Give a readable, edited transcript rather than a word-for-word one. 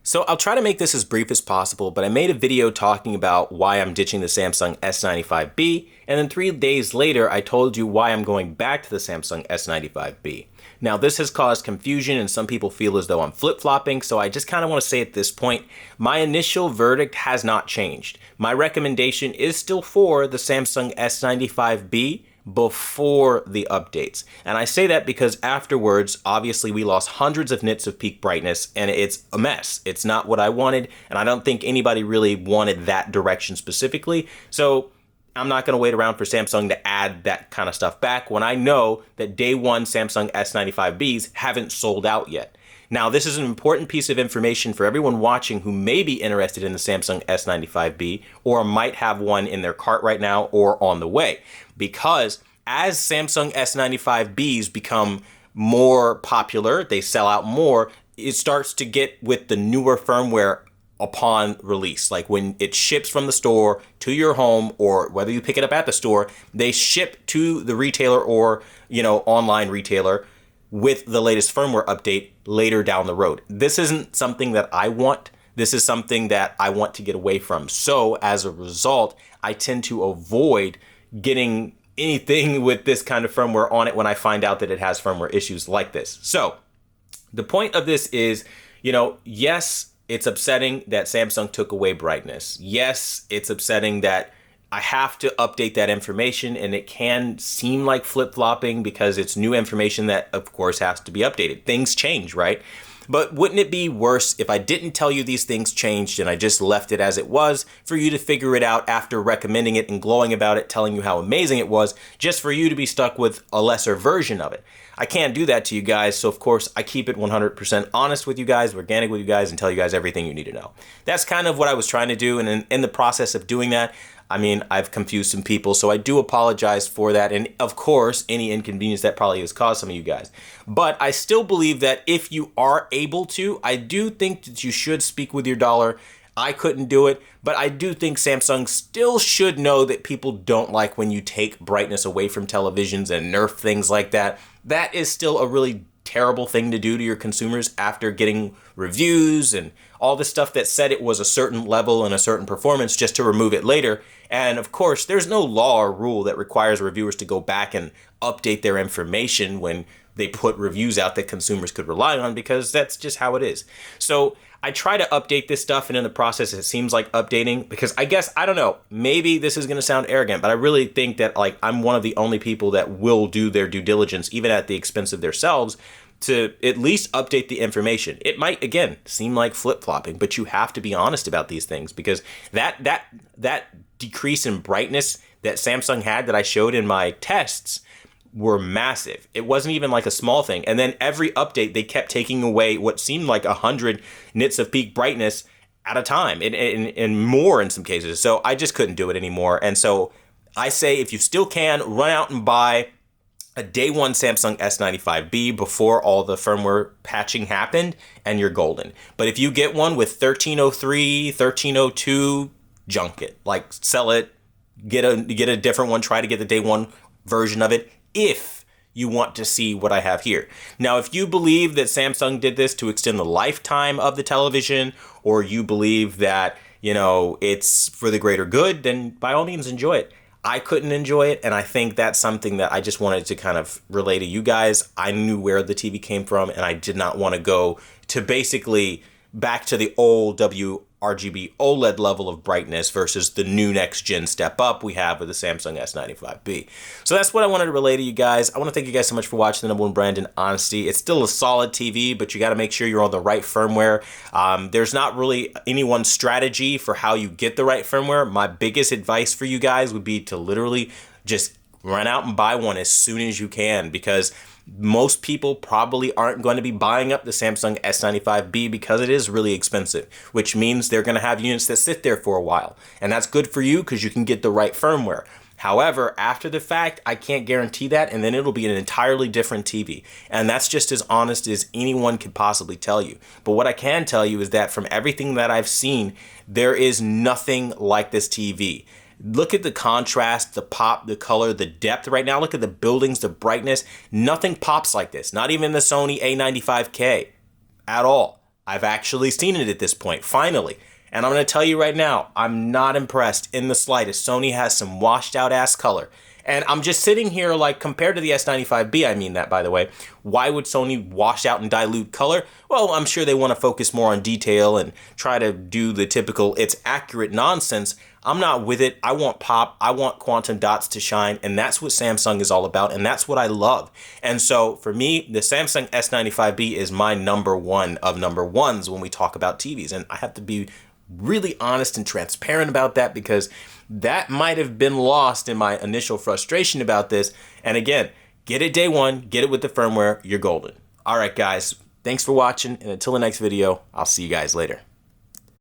So I'll try to make this as brief as possible, but I made a video talking about why I'm ditching the Samsung S95B, and then 3 days later I told you why I'm going back to the Samsung S95B. Now this has caused confusion and some people feel as though I'm flip-flopping, so I just kind of want to say at this point, my initial verdict has not changed. My recommendation is still for the Samsung S95B, before the updates. And I say that because afterwards, obviously we lost hundreds of nits of peak brightness and it's a mess. It's not what I wanted, and I don't think anybody really wanted that direction specifically. So I'm not going to wait around for Samsung to add that kind of stuff back when I know that day one Samsung S95Bs haven't sold out yet. Now, this is an important piece of information for everyone watching who may be interested in the Samsung S95B or might have one in their cart right now or on the way. Because as Samsung S95Bs become more popular, they sell out more, it starts to get with the newer firmware upon release. Like when it ships from the store to your home, or whether you pick it up at the store, they ship to the retailer or, online retailer with the latest firmware update later down the road. This isn't something that I want. This is something that I want to get away from. So as a result, I tend to avoid getting anything with this kind of firmware on it when I find out that it has firmware issues like this. So the point of this is, yes, it's upsetting that Samsung took away brightness. Yes, it's upsetting that I have to update that information, and it can seem like flip-flopping because it's new information that, of course, has to be updated. Things change, right? But wouldn't it be worse if I didn't tell you these things changed and I just left it as it was for you to figure it out after recommending it and glowing about it, telling you how amazing it was, just for you to be stuck with a lesser version of it? I can't do that to you guys, so of course I keep it 100% honest with you guys, organic with you guys, and tell you guys everything you need to know. That's kind of what I was trying to do, and in the process of doing that, I've confused some people, so I do apologize for that, and of course, any inconvenience that probably has caused some of you guys. But I still believe that if you are able to, I do think that you should speak with your dollar. I couldn't do it, but I do think Samsung still should know that people don't like when you take brightness away from televisions and nerf things like that. That is still a really terrible thing to do to your consumers after getting reviews and all the stuff that said it was a certain level and a certain performance just to remove it later. And of course, there's no law or rule that requires reviewers to go back and update their information when they put reviews out that consumers could rely on, because that's just how it is. So I try to update this stuff, and in the process it seems like updating, because I guess, I don't know, maybe this is going to sound arrogant, but I really think that I'm one of the only people that will do their due diligence, even at the expense of themselves, to at least update the information. It might, again, seem like flip-flopping, but you have to be honest about these things, because that decrease in brightness that Samsung had that I showed in my tests were massive. It wasn't even like a small thing. And then every update, they kept taking away what seemed like 100 nits of peak brightness at a time, and more in some cases. So I just couldn't do it anymore. And so I say, if you still can, run out and buy a day one Samsung S95B before all the firmware patching happened, and you're golden. But if you get one with 1303, 1302, junk it. Like, sell it, get a different one, try to get the day one version of it, if you want to see what I have here. Now, if you believe that Samsung did this to extend the lifetime of the television, or you believe that, it's for the greater good, then by all means enjoy it. I couldn't enjoy it, and I think that's something that I just wanted to kind of relay to you guys. I knew where the TV came from, and I did not want to go to basically back to the old RGB OLED level of brightness versus the new next gen step up we have with the Samsung S95B. So that's what I wanted to relay to you guys. I want to thank you guys so much for watching the #1 brand in honesty. It's still a solid TV, but you got to make sure you're on the right firmware. There's not really any one strategy for how you get the right firmware. My biggest advice for you guys would be to literally just run out and buy one as soon as you can, because most people probably aren't going to be buying up the Samsung S95B because it is really expensive, which means they're going to have units that sit there for a while. And that's good for you because you can get the right firmware. However, after the fact, I can't guarantee that, and then it'll be an entirely different TV. And that's just as honest as anyone could possibly tell you. But what I can tell you is that from everything that I've seen, there is nothing like this TV. Look at the contrast, the pop, the color, the depth right now. Look at the buildings, the brightness. Nothing pops like this. Not even the Sony A95K at all. I've actually seen it at this point, finally. And I'm going to tell you right now, I'm not impressed in the slightest. Sony has some washed out ass color. And I'm just sitting here like, compared to the S95B, I mean that, by the way, why would Sony wash out and dilute color? Well, I'm sure they want to focus more on detail and try to do the typical it's accurate nonsense. I'm not with it. I want pop. I want quantum dots to shine. And that's what Samsung is all about. And that's what I love. And so for me, the Samsung S95B is my number one of number ones when we talk about TVs. And I have to be really honest and transparent about that, because that might have been lost in my initial frustration about this. And again, get it day one, get it with the firmware, you're golden. All right, guys, thanks for watching. And until the next video, I'll see you guys later.